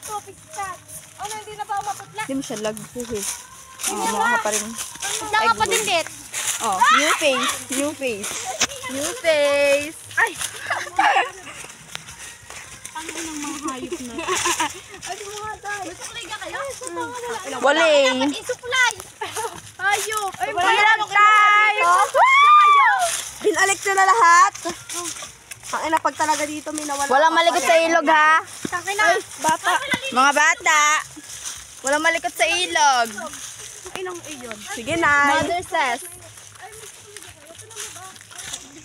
Ano, hindi na ba maputla? Hindi mo siya lag. Mukha pa rin. Putla ka pa din, dit. Oh, new face. New face. New face. Ay! Ang inang mga hayop na. Ay, mga tayo. Suklay ka kayo? Waling. Isuklay. Hayop. Ay, Walang tayo. Binalik ko na lahat. Ang ina, pag talaga dito may nawala. Walang malikot sa ilog, ha? Sakin na. Bata. Mga bata. Walang malikot sa ilog. Inang iyon. Sige, Nay. Mother says.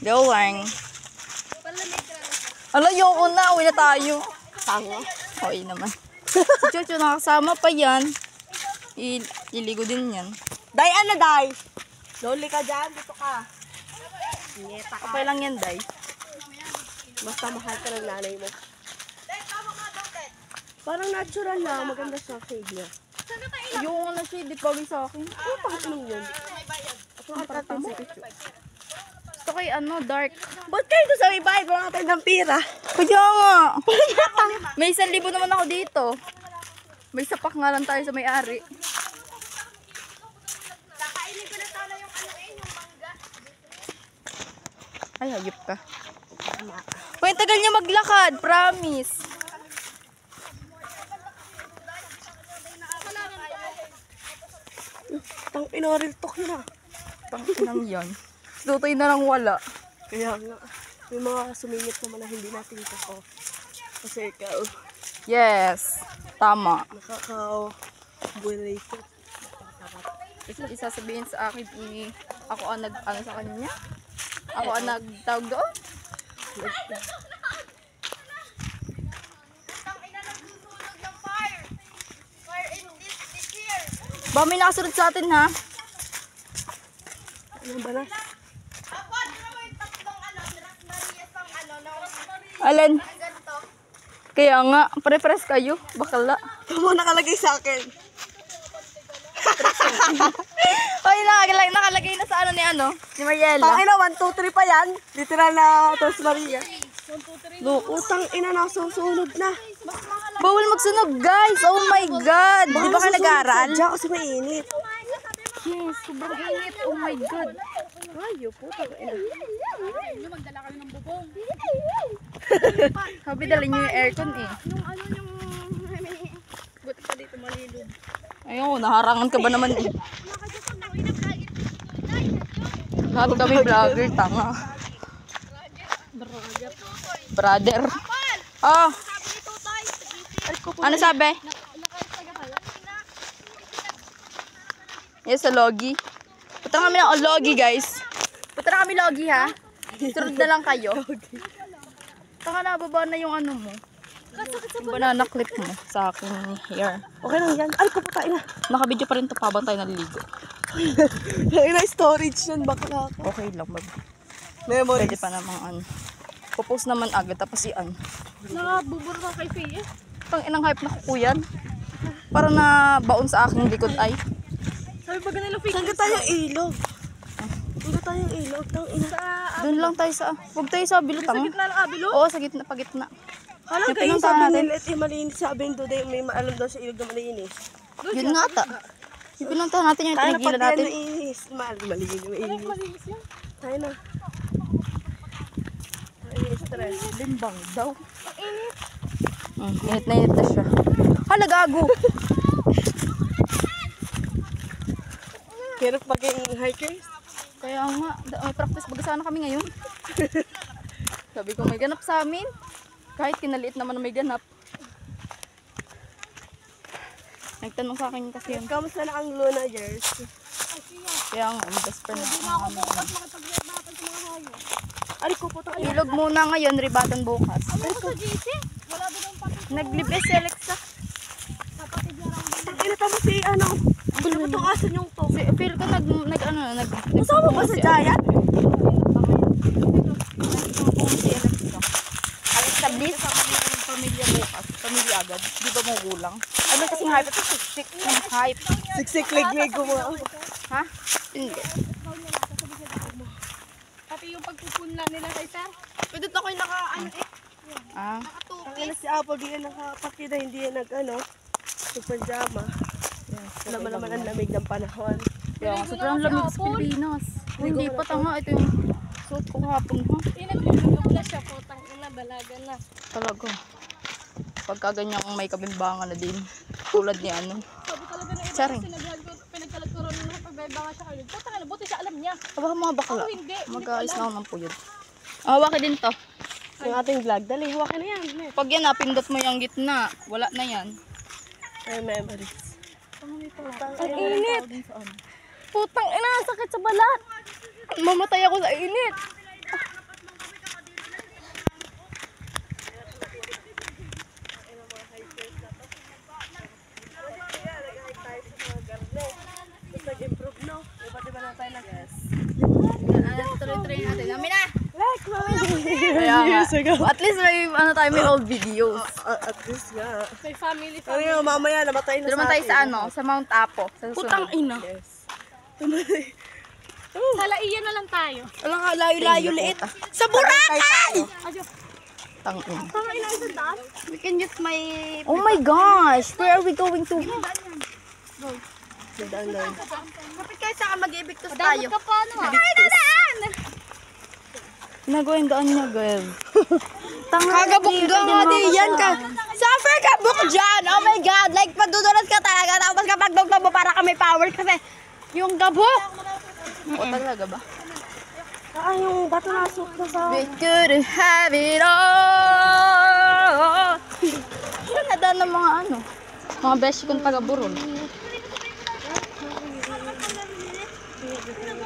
Going. Ala, yung una. Uwi na tayo. Tango. Okay naman. Si Chucho nakasama pa yan. Iligo din yan. Day, ano, Day? Loli ka dyan. Dito ka. Nieta ka. Okay lang yan, Day. Basta mahal ka ng nanay mo. Parang natural lang. Maganda sa shade niya. Yung ano siya, di pagin sa akin. Ano pang anong yun? Ang parang si Chucho. Gusto ko yung dark. Ba't kayo doon sa may bahay? Wala tayo ng pira. Kaya nga. May 1,000 naman ako dito. May sapak nga lang tayo sa may-ari. Kakainin ko na sana yung yung mangga. Ay, hayop ka. Uy, tagal niya maglakad. Promise. Tang inoril talk na. Tanginang yan. Tutoy na lang wala. Kaya nga. May mga sumingit naman na hindi natin ito. Kasi ikaw, Yes. Tama. nakaka-buwelate. Isasabihin sa akin, ako ang ano sa kanya? Ako ang nagtawag doon? Ba, may nakasunod sa atin, ha? Ano ba na? Alin? Kaya nga, pre-press kayo. Bakala. Ito mo nakalagay sa akin. Ay, nakalagay na sa ni Mariela. Tangina, 1, 2, 3 pa yan. Literal na Tos Maria. Look. Utang ina, nasusunod na. Bawal magsunog, guys. Oh my God. Di ba kayo nag-aaral? Diyan kasi mainit. Yes, sobrang init. Oh my God. Ayaw po, tangina. Magdala kami ng bubong. Sabi dalhin nyo yung aircon eh. Yung buti pa dito malilog. Ayun, naharangan ka ba naman eh? Lahat kami vlogger, tanga. Brother. Oh, ano sabi? Yes, sa Logi. Punta na kami ng Logi, guys. Punta na kami Logi, ha? Sunod na lang kayo. Taka na, baba na yung ano mo. Yung banana clip mo sa aking hair. Okay lang yan. Ay, kapatay na. Nakabidyo pa rin ito pa habang tayo naliligo. Tangina, storage yan. Baka ako. Okay lang, mag. Memories. Pwede pa namang ano. Pupost naman agad, tapos i-an. Nakabuburo ka kay Faye. Pang inang hype na kukuyan. Para na baon sa aking likod ay. Sabi pag nila Faye. Saan ka tayo ilog? Saan ka tayo ilog? Tangina. Doon lang tayo sa, huwag tayo sa bilutang. Sa gitna ng abilo? Oo, sa gitna, pagitna. Hala Yung kayo, pinuntahan sabi natin. nila ito malinis. Sabi nito dahil may maalam daw sa ilog na malinis. Yun nga ta. Yung pinuntahan natin yung Tayo na tinigilan pag natin. yan mainis. Malinis. Malinis yan. Tayo na. Tayo stress. Limbang daw. Init na siya. Hala, gago. Hirap maging hikers. Kaya nga, may practice baga sana kami ngayon. Sabi ko may ganap sa amin. Kahit kinaliit naman na may ganap. Nagtanong sa akin kasi yun. Kamusta na ang Luna years? Kaya nga, ang best friend na ako. Ari ko po tayo. Ilog muna ngayon, ribatan bukas. Ano sa GC? Wala ba nang pati? Nag-live si Alexa. Kapatid niya lang. Tangina pa mo si ano. Ano ba itong asan yung to? Feel ko nag Masama ba sa Giant? Si Alexa. Alexa Bliss. Pamilya bukas. Pamilya agad. Di ba magulang? Ano kasing hype? Ito siksik ng hype. Siksik lig ko mo. Ha? Hindi. Pati yung pagpupunla nila sa isa. Pwede na ko yung naka-ano eh. Ah. Ang ina si Apple, di yan nakapakita, hindi yan nagpajama. Alam mo naman ang lamig ng panahon. Kaya nga, sobrang lamig sa Pilipinas. Hindi pa tanga, ito yung suot ko hapon ha. Pinag-vlog na siya, putang ina, balaga na. Talaga. Pagka ganyang may kabimbangan na din. Tulad ni ano. Sabi talaga na iba Charing. pinagkalag ko rin na pagbebanga siya kayo. Putang ina, buti siya alam niya. Aba mga bakla. Ako hindi. Mag-aalis na ako ng puyod. Hawakin din to. Yung ating vlog, dali, hawakin na yan. Pag yan napindot mo yung gitna, wala na yan. Ay, memories. Ang init. Putang ina, sakit sa balat. Mamatay ako sa init. Nag-improve, no? Iba't iba na tayo nag-yes. Tuloy-tuloy natin. Amin na! Like, Kaya nga. At least may, may old videos. At least nga. May family. Ano yung mamaya, namatay na Doon naman tayo sa sa Mount Apo. Sa Putang ina. Yes. Halaiyan na lang tayo. Alam ka, layo-layo liit. Sa Boracay! Adyo. Tangin. Tama ina isa taas. We can use my... Oh my gosh! Where are we going to? Dadaan. Kapit kayo sa mag-ibigtos Damot ka pa ano ah. Nagawa yung daan niya, girl. Kagabok ka nga di yan ka. Suffer ka book dyan! Oh my God! Like, padudulas ka talaga. Tapos kapag dugtong mo para ka may power kasi yung gabok. O talaga ba? Ay, yung bato na suot na sa... We could have it all. Saan nadaan ng mga mga beshi kong taga-Burol.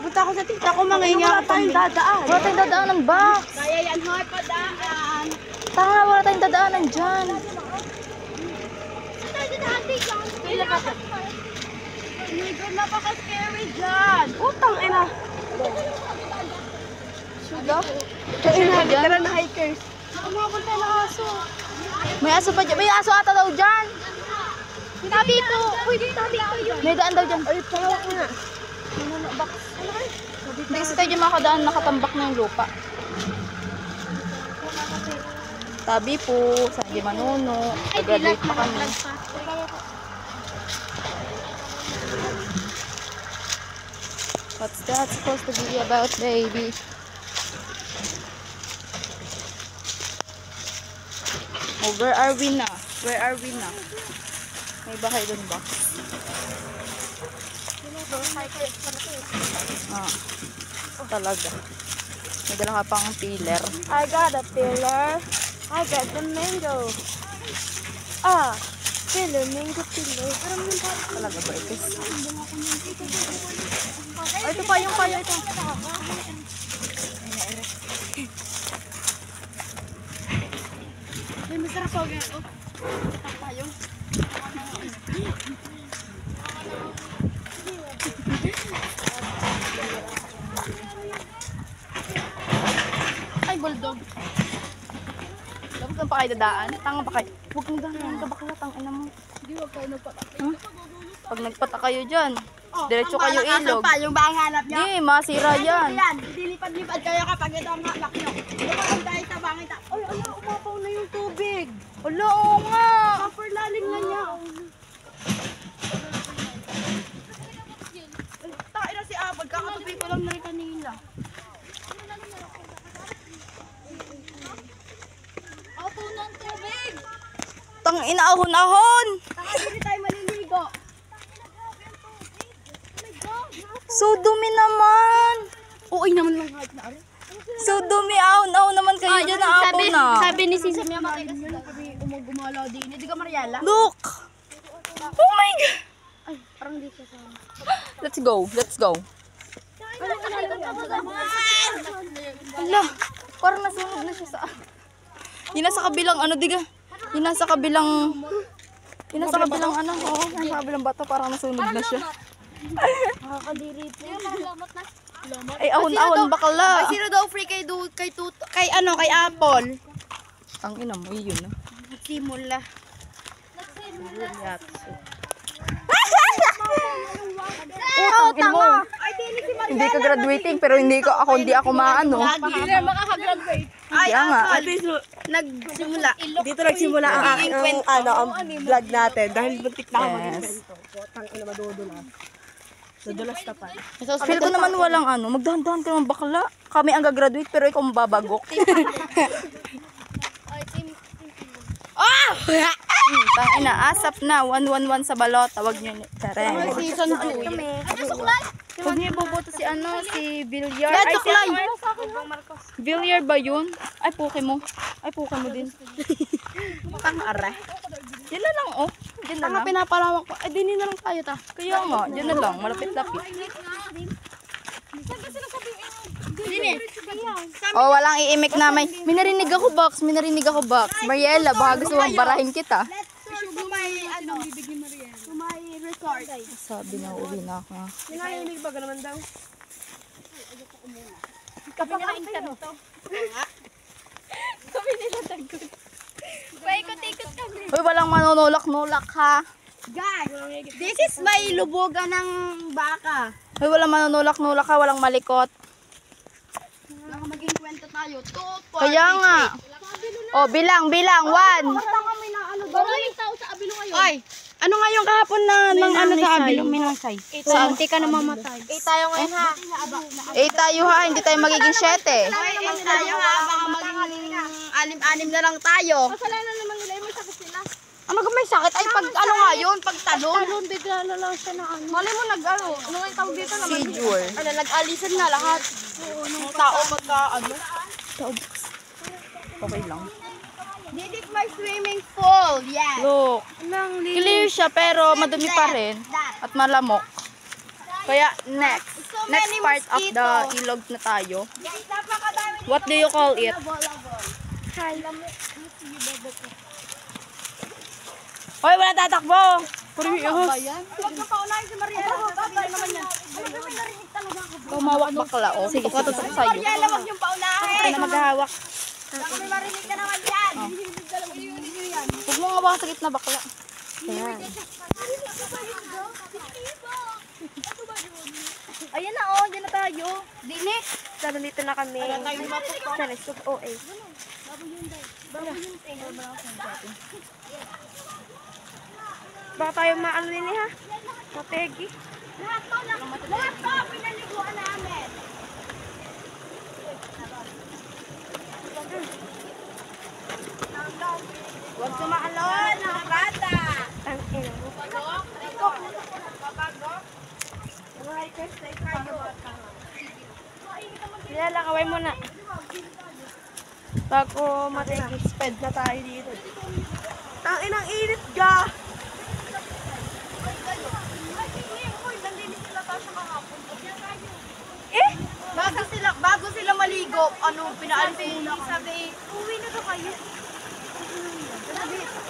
Punta ako sa tita ko, manginga. Wala tayong dadaan. Wala tayong dadaanan ba? Kaya yan, hoy, padaan. Tanga, wala tayong dadaanan dyan. Napaka-scary dyan. Utang ina. Suga? Ina, tara na hikers. Umapunta na aso. May aso pa dyan. May aso ata daw dyan. Tabi ko. Uy, tabi ko yun. May daan daw dyan. Ay, pawak nga. Hindi kasi tayo dyan makadaan, nakatambak na yung lupa. Tabi po, sa di manuno. Nag-graduate pa kami. What's that supposed to be about, baby? Oh, where are we na? Where are we na? May bahay dun ba? Talaga. May dala ka pang pillar. I got a pillar. I got the mango. Pillar, mango pillar. Talaga ba ito? Ay, ito pa yung kaya ito. Ay, masarap po yan. Oh. Tayo. Ay, bulldog. Dapat kang pa kayo dadaan. Tanga ba kayo? Huwag kang dadaan ka bakla. Tangina mo. Hindi, wag kayo nagpatak. Pag nagpata kayo dyan, diretso kayo ilog. Yung ba ang hanap niya? Di, masira yan. Yan, dilipad-lipad kayo kapag ito ang hanap niyo. Dumaan tayo sa bangit. Ay, ala, umapaw na yung tubig. Wala, oo nga. Super lalim na niya. Tayo na si Apple, kakatupi ko lang na rin kanina. Auto ng tubig. Tang inaahon-ahon. Hindi tayo maliligo. So dumi naman. Oo, naman lang kahit na rin. So dumi, ahon-ahon naman kayo dyan na ako na. Sabi ni Sisa, may matay kasi umagumalaw din. Hindi ka Mariela? Look. Oh my God. Ay, parang di ka sa... Let's go. Let's go. Ala, parang nasunog na siya sa... Yun nasa kabilang ano, diga. Yun nasa kabilang... Yun nasa kabilang ano, oo. Nasa kabilang bato, parang nasunog na siya. Nakakadiri po. Lamot na. Lamot. Ay, ahon-ahon bakala. Sino daw free kay Apple? Ang ina mo, yun ah. Simula. Utang mo. Hindi ka graduating, pero hindi ako maano. Hindi na makakagraduate. Kaya nga. nagsimula. Dito nagsimula ang aking vlog natin. Dahil buntik na ako Yes. mag-invento. Tang ina madudulas. Dudulas ka pa. Feel ko naman walang ano. Magdahan-dahan ka naman bakla. Kami ang gagraduate pero ikaw mababagok. Tangina, asap na. 111 sa balot. Tawag niyo ni Karen. Season 2 kami. Huwag niyo iboboto si ano, si Villar. Ay, si Villar ba yun? Ay, puke mo. Ay, puke mo din. Pang-are. Yan na lang, oh. Yan na lang. Pinapalawak ko. Dinin na lang tayo ta. Kaya nga, yan na lang. Malapit-lapit. Oh, walang iimik na may. Minarinig ako, Box. Minarinig ako, Box. Mariela, baka gusto mong barahin kita. Sabi na, uwi na ako. Nilainig ba naman daw? Paikot-ikot kami. Uy, walang manunulak-nulak, ha? Guys, this is may lubugan ng baka. Uy, walang manunulak-nulak, ha? Walang malikot. Baka maging kwento tayo. Kaya nga. Oh, bilang. 1. Maraming tao sa abilo ngayon. Ay, ano nga yung kahapon na ng ano sa abilo? Minasay. Saan? Hindi ka na mamatay. tayo ngayon ha. Tayo, ha? Hindi tayo magiging 7. Tayo ha, baka maging anim-anim na lang tayo. Kasalanan naman nila yung may sakit sila. Ano ka may sakit? Ay, pag ano nga yun? Pag talon. Talon, bigla na lang siya na ano. Malay mo nag-ano? Ano nga yung tawag dito naman? Seizure. Ano, nag-alisan na lahat. Ng tao magka ano? Okay lang. This is my swimming pool. Yes. Look. Clear siya pero madumi pa rin. At malamok. Kaya next. Next part of the ilog na tayo. What do you call it? Hoy, wala tatakbo! Pagkapaunahin si Mariela. Tatay naman yan. Tumawak bakla, oh. Sige, tutok sa'yo. Mariela, wag yung paunahin. Ay, na maghahawak. May marinig ka naman yan. Huwag mo nga ba sa gitna bakla. Ayan na oh, dyan na tayo. Dini. Sana dito na kami. Sa rest of OA. Baka tayo maano din ha? Mategi. Lahat to, pinaliguan namin. Huwag sumaalon, mga bata. Ang ina mo. Kilala, kaway mo na. Bago matigis, sped na tayo dito. Ang inang init ga. Bago sila maligo, ano, pinaalis muna kami. Sabi, uwi na ba kayo?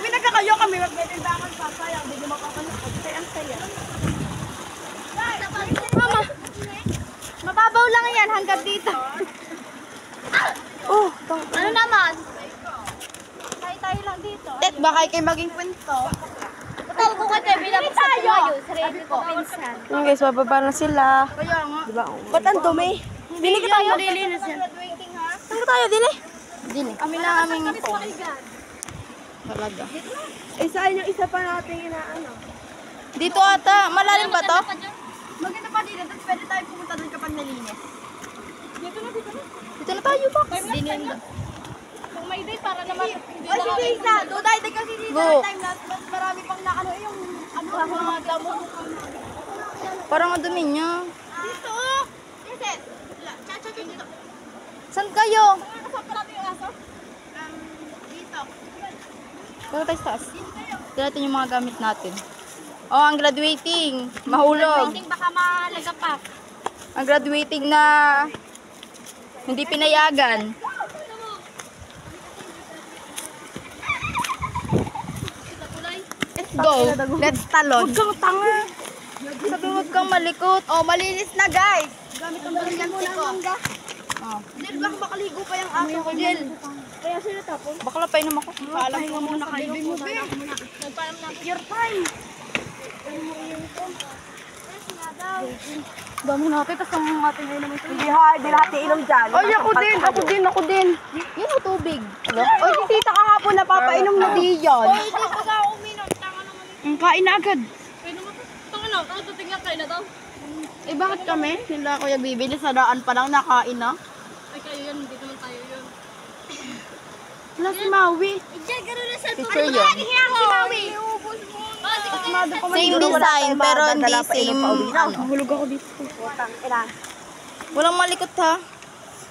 Uwi na kayo kami. Magbebendakan pa. Sayang, hindi makakalukot. Kaya ang saya. Mama, mababaw lang yan hanggang dito. Ano naman? Tayo lang dito. Tet, baka kayo maging kwento. Tawag ko kayo, binabas sa tumayo. Sarili ko, pinsan. Yung guys, bababa na sila. Kaya nga. Diba? Ba't ang dumi? Dili ka tayo. Saan ka tayo, Dili? Kami lang aming phone. Talaga. Saan yung isa pa natin inaano? Dito ata. Malalim ba to? Maganda pa dito, tapos pwede tayo pumunta doon kapag nalinis. Dito na tayo, Box. Kung may day, para naman. O si Tisa, Duday, day kasi dito Go. time lapse, mas marami pang naano yung mga damo. Parang ang dumi niya. Dito, oh! Yes, chacha dito. Saan kayo? Nasaan pa natin yung aso? Dito. Dito tayo sa taas. Dito natin yung mga gamit natin. Oh, ang graduating. Mahulog. Waiting, baka malaga pa. Ang graduating na hindi pinayagan. Let's go. Let's talon. Huwag kang tanga. Sabi huwag kang malikot. Oh, malinis na guys. Gamit ang balikan ko. Oh. Dil, baka makaligo pa yung aso ko, Dil. Kaya sila tapos. Bakla pa inom ako. Paalam ko muna kayo. Your time. Dami natin, tapos ang ating ngayon naman. Hindi lahat iinom dyan. Ay, ako din. Yan o tubig. Oy, si tita kahapon napapainom na di yan. Hindi pa ako uminom. Tanga naman. Kain na agad. Pwede mo to. Tanga na. Tanga to. Tingnan kayo na daw. Eh, bakit kami? Sila kuya bibili sa daan pa lang nakain na. Ay kayo yan. Hindi naman tayo yun. Plus Maui. Diyan, gano'n na sa Picture yun. si Maui. Same design, pero hindi same. Mahulog ako dito. Walang malikot ha.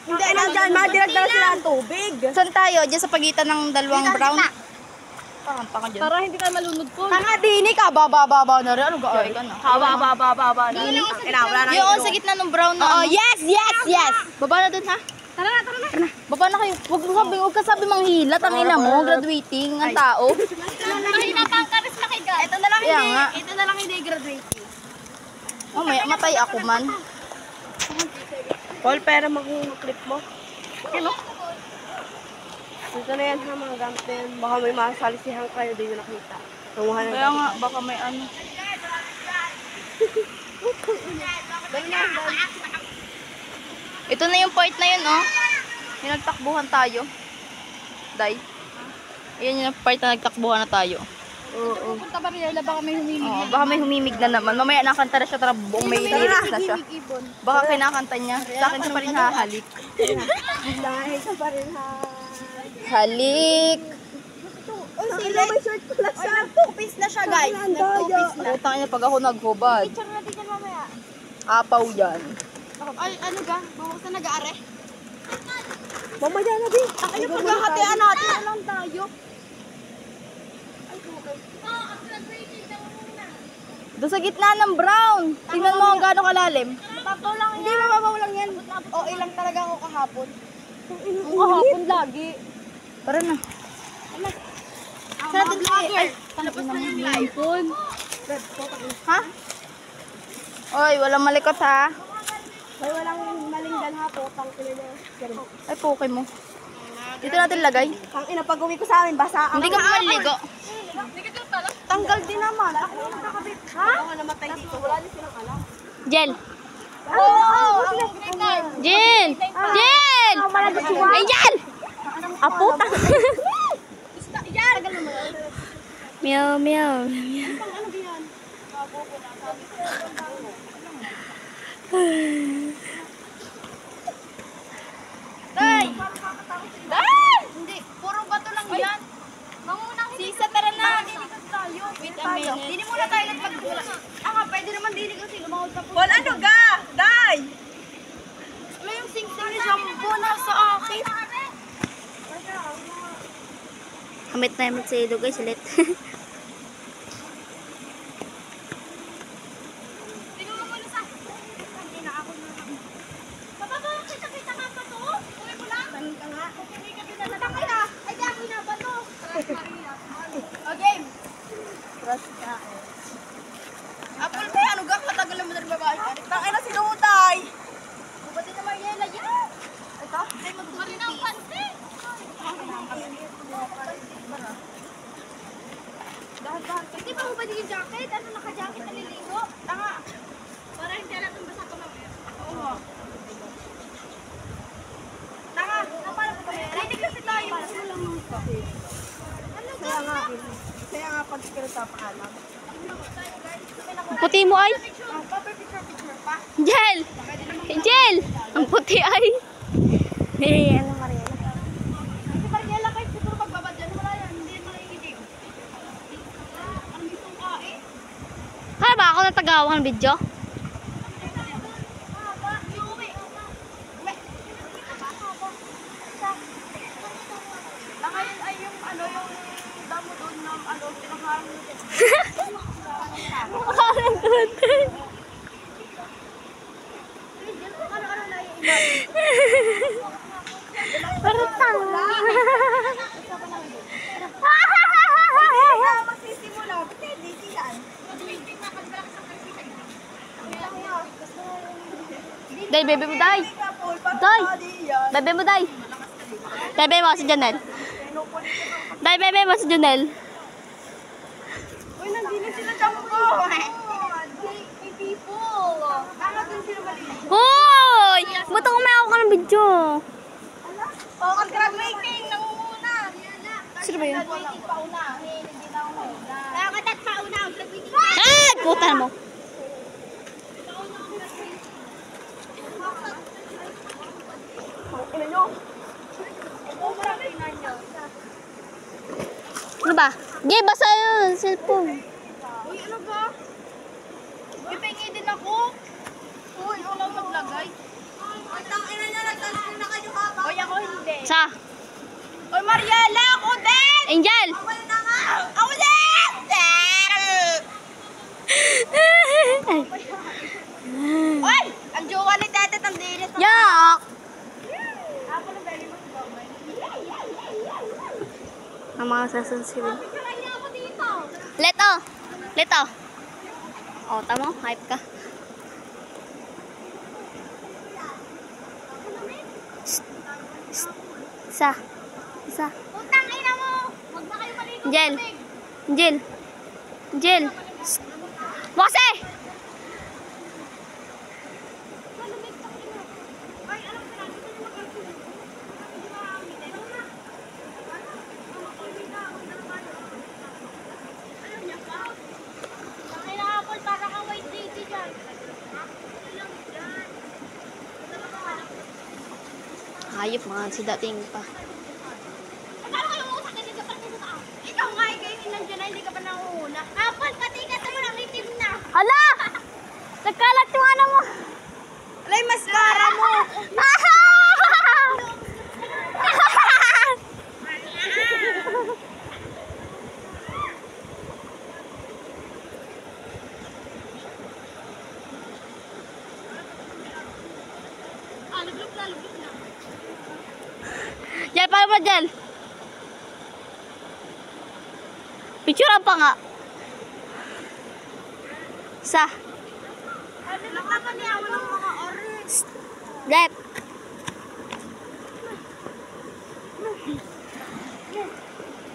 Hindi, nandyan. Madiragdaga sila ang tubig. Saan tayo? Diyan sa pagitan ng dalawang brown? Parang panga dyan. Para hindi tayo malunod po. Tanga dini ka, baba na rin. Ano ga? Ay, ka na. Baba na. Yung sa gitna ng brown na. Oh, yes. Baba na dun ha. Tara na. Baba na kayo. Huwag ka sabi manghila. Tangina mo. Graduating ang tao. Mahina pa ang karis makiga. Ito na lang Kaya nga. Ito na lang hindi graduating. Oh, matay ako man. Paul, pera mag-clip mo. Ano? Ito na yan ha, mga gamit na yan. Baka may masalisihan kayo, di nyo nakita. Tunguhan na Kaya nga, baka may ano. Ito na yung part na yun, oh. Yung nagtakbuhan tayo. Day. Ayan yung part na nagtakbuhan na tayo. Oo. Punta ba rin? Baka may humimig. Oh, baka may humimig na naman. Mamaya nakanta na siya, tara buong may lyrics na siya. Baka kinakanta niya. Sa akin siya pa rin hahalik. Dahil ka pa rin ha. Halik! Uy, sila may short pala siya. Nag-two-piece na siya, guys. Nag-two-piece na. Utang niya pag ako naghubad. Picture natin dyan mamaya. Apaw yan. Ay, ano ga? Basta nag-aare? Mamaya na din. Ang ina paghahatian natin na lang tayo. Doon sa gitna ng brown. Tingnan mo kung gaano kalalim. Mababaw lang yan. Hindi, mababaw lang yan. O, ilang talaga ako kahapon. Ang kahapon lagi. Tara na. Sa atin ay, Tapos na yung iPhone. Ha? Oy, walang malikot ha. may walang maling dalha po. Tangkila na. Ay, poke mo. Dito natin lagay. Ang ina, pag uwi ko sa amin, basa Hindi ka pa maligo. Tanggal din naman. Ako yung nakakabit. Ha? Ako namatay dito. Wala din silang alam. Jel. Oo! Jel! Jel! Ayan! Apo. Meow, meow. Day! Day! Hindi, puro bato lang yan. Sisa, tara na. Wait a minute. Dili muna tayo nagpagdula. Pwede naman dili kasi lumahod pa po. Wala ano ga? Day! Wala yung sing-sing ni Jumbo na sa akin. Amit na amit sa ilo guys, ulit. Tingnan mo muna sa... Hindi na ako na. Papa, kita nga pa to? Uwi mo lang? Tanong ka nga. Hindi ka dinala kaya. Ay, di ako na ba to? Okay. Apple pa ano ga? Katagal naman na babae. Tangay na si Lutay! Bubati na Mariela yan. Ito? Ay, magmari na ang panty. Dahan-dahan. Hindi pa mo ba yung jacket? Ano naka-jacket na niligo? Tanga. Para hindi alam kung basa ko mamaya. Oo. Tanga. Napala ko ba yan? Hindi kasi tayo. Ano Kaya nga, kaya nga pag sa paalam. Puti mo ay. Picture pa. Jel! Jel! Ang puti ay. Hey, ano Mariela? Si Mariela kahit siguro pagbabad dyan, wala yan. Hindi yan makikinig. Ang gustong kain. Kaya ba ako natagawa ng video? Ngayon ay yung ano yung damo doon ng ano pinakaharap mo. Parang konti. Ano na i-imagine? Parang tanga. Magsisimula. Hindi siyan. Day, bebe mo, day. Day. Bebe mo, day. Bebe mo si Janelle. Day, bebe mo si Janelle. Uy, nandito sila dyan po. May people. Hoy! Ba't ako may ako ka ng video? Oh, ang graduating, nangunguna. Sino ba yun? Graduating pauna. Hindi na ako mauna. Kaya katat pauna, ang graduating. Ah! Puta mo. Ano ba? Gay, basa yun. Cellphone. Uy, ano ba? Uy, pengi din ako. Uy, wala maglagay. Ang ina niya, nagtalas na kayo ha. Uy, ako hindi. Sa? Uy, Mariela, ako din! Angel! Ako na nga! Ako din! Uy! Ang jowa ni Tete, ang dinis. Yak! Ako na dali mo sa gawin. Ang mga sasansilin. Picturean niya ako dito. Leto! Leto! O, tamo. Hype ka. Isa. Isa. Utang ina mo! Huwag na kayo maligo. Angel. Angel. Angel. Bose! Ay, alam ko na. Dito na mag-alcohol. Hindi makakamitin. Ano na? Alam niya pa? Ang ina-apple para kang white lady dyan. Hayop mga si dating pa. Paano kayo utak ka dito? Ikaw nga, ikaw yung nandiyan na, hindi ka pa nanguuna. Apple, pati ka sa mga itim na. Hala! Nagkalat yung ano mo. Alay, mascara mo. Luglog na, luglog na. Diyan, paano ba dyan? Picture pa nga. Sa. Nakakan niya ako ng mga orange. Left.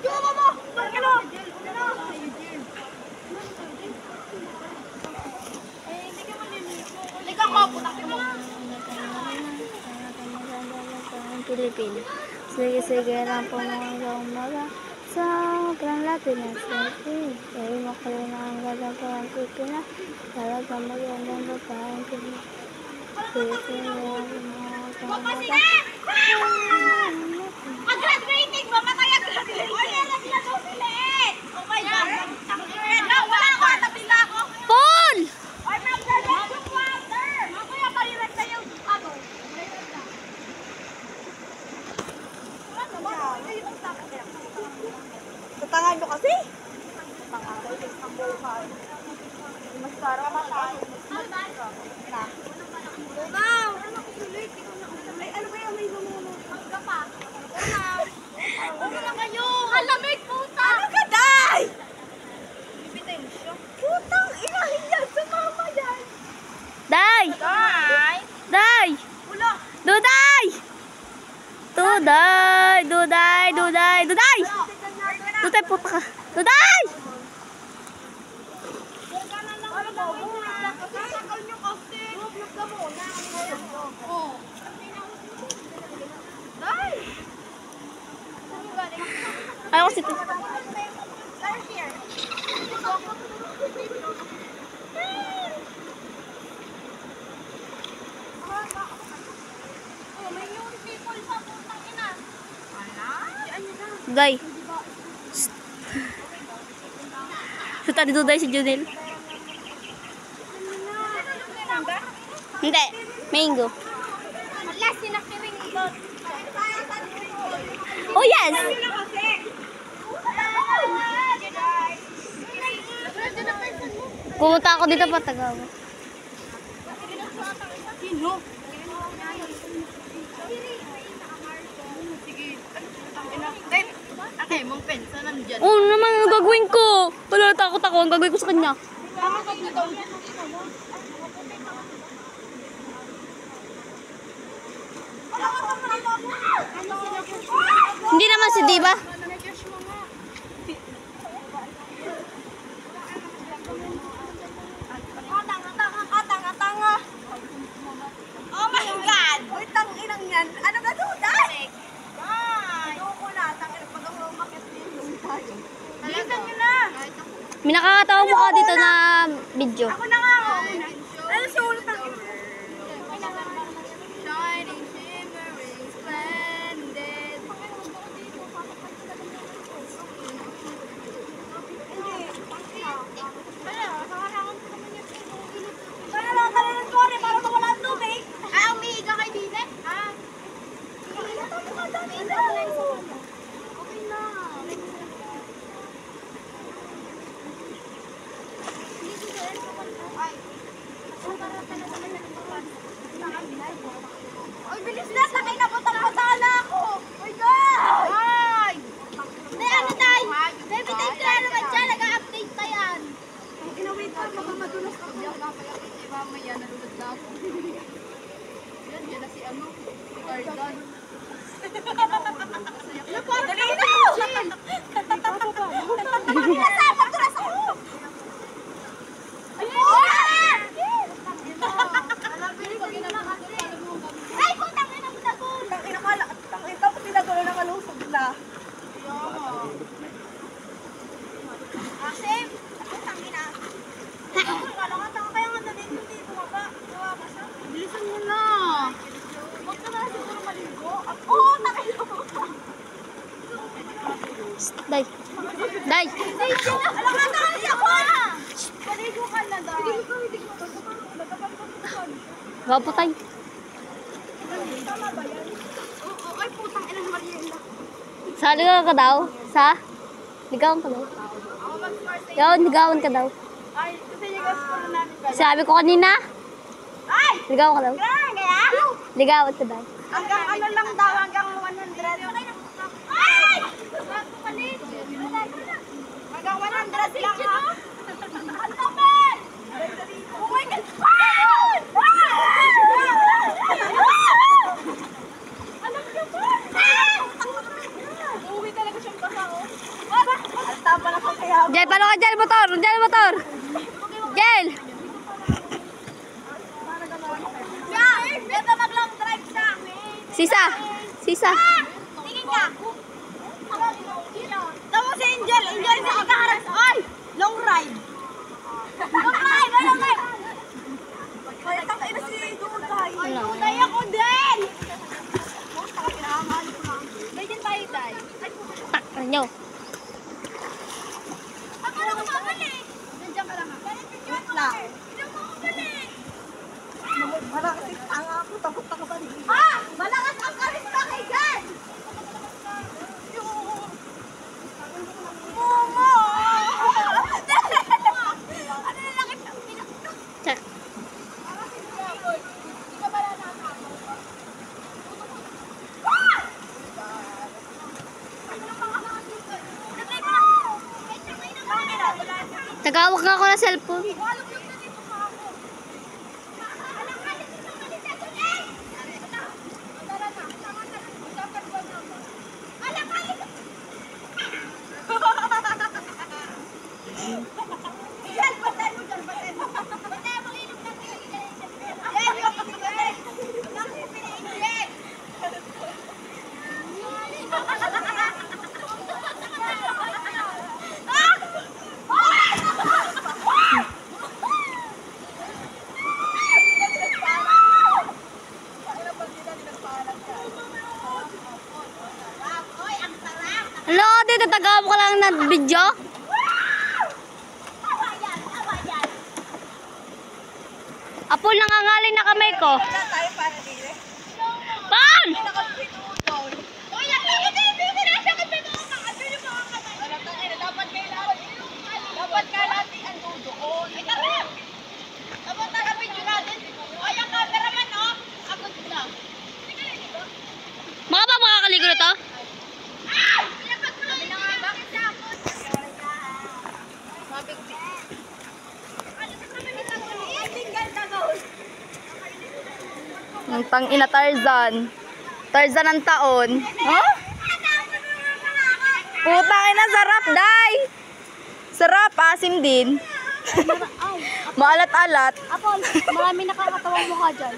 Jowa mo! Ano? Hindi ka maliligo. Ikaw ko, putak mo. Pilipino. Sige-sige lang po mga umaga. Sobrang lapit na selfie. Dahil makulay na ang ganda ko ang pipina. Talagang magandang babaeng pipina. Sige-sige lang po mga umaga. Mag-graduating ba? Matay ang graduating. Ay, nalaglag ko sila eh. Oh my God. Wala ako. Tapos na ako. Paul! Ay, mag-graduate yung water. Mamaya palirat na yung ano. Tatangan nyo kasi. Tatangan kayo sa buhay. Mascara matay. Wow! Ay, ano ba yung may gumuno? Hangga pa. Ano na kayo? Alamig, puta! Ano ka, Day? Bibitayin siya. Putang inahin yan sa mama yan. Day! Day! Day! Wala. Duday! Duday! Duday! Duday! Duday! Duday, puta ka! Duday! Ano ba? Kakakal nyo kasi. Vlog ka muna. Oo. Day! Saan mo galing? Ayaw ko si Start here. Oh, may new people sa putang ina. Wala? Duday. Suta ni Duday si Junel. Hindi. Mango. Wala, sinakiring ito. Oh, yes! Pumunta ako dito pa Tagawa. Sino? Okay, mong pensa nandyan. Oh, naman ang gagawin ko. Wala, takot ako. Ang gagawin ko sa kanya. Hindi naman si Diba? akong mukha dito na video. Ako na nga ako. Ano si ulo ng Shining, shimmering, splendid. Kaya lang ka ng kore para mawala ang tubig. Ah, umihiga kay Dine? Ah. Okay na. Ay, bilis na! Sakay na butang-butang na ako! Uy, God! Ay! Hindi, ano tayo? Baby, tayo ka na naman dyan. Nag-update pa yan. Inawait pa, makamadulas ako. Mamaya, nalulod na ako. Yan na si ano, si Tarzan. Dali na! Madulas ako! Ay, ay, putang ina mo tagol! Tangina ka, tangina tapos tinagol na nakalusog na. Asim! Ako tangina. Kala ka tanga kaya nga dito baba. Baba siya. Bilisan mo na. Huwag ka na siguro maligo. Oo, tangina mo. Day. Day. Alam ka tanga ako! Maligo ka na daw. Hindi ko Gapo tayo. tama ba yan? Oo, ay putang ina Mariela. Sa ligawan ka daw? Sa? Ligawan ka daw? Ikaw, ligawan ka daw. Ay, kasi yung school namin ba? Sabi ko kanina, Ay! ligawan ka daw. Kaya? Ligawan ka daw. Hanggang ano lang daw, hanggang 100. Ay! Hanggang 100 lang ha. Ang lapit! Oh my God! Alam niyo ba? Uuwi talaga siyang baka, oh. Ang tama na kaya. Jel, paano ka Jel? Motor! Jel, motor! Jel! Siya! Ito mag-long drive sa amin. Sisa! Sisa! Tingin ka! Tama si Angel! Angel sa ikaharap! Ay! Long ride! Long ride! Ay, long ride! Ay, takina si Duday! Ay, Duday ako din! Ganyan tayo, Day. Ay, Tak, ano nyo? ako lang kumabalik! Nandiyan ka lang ha? Wait lang. Hindi mo kumabalik! Malakas ang ako, takot na kabalik. Ah! Malakas ang karisma kay Jan! Momo! Ano yung lakit ng pinakita? Check. Tagawag nga ako ng cellphone. Hello, dito tagawag ka lang ng video. Apo, nangangaling na kamay ko. Tayo para dito. Pan! Dapat kalati ang dudoon. Ay, tara! Dapat taga-video natin. Ay, ang cameraman, oh. Agad na. Mga ba makakaligo na to? Ah! Pinapag mo lang nga. Bakit sa ako? Mabigti. Ano sa kami nila ko? Ay, tinggal na gawin. Ang tangina Tarzan. Tarzan ng taon. Huh? Putang ina, sarap, Day! Sarap, asim din. Maalat-alat. Apo, marami nakakatawang mukha dyan.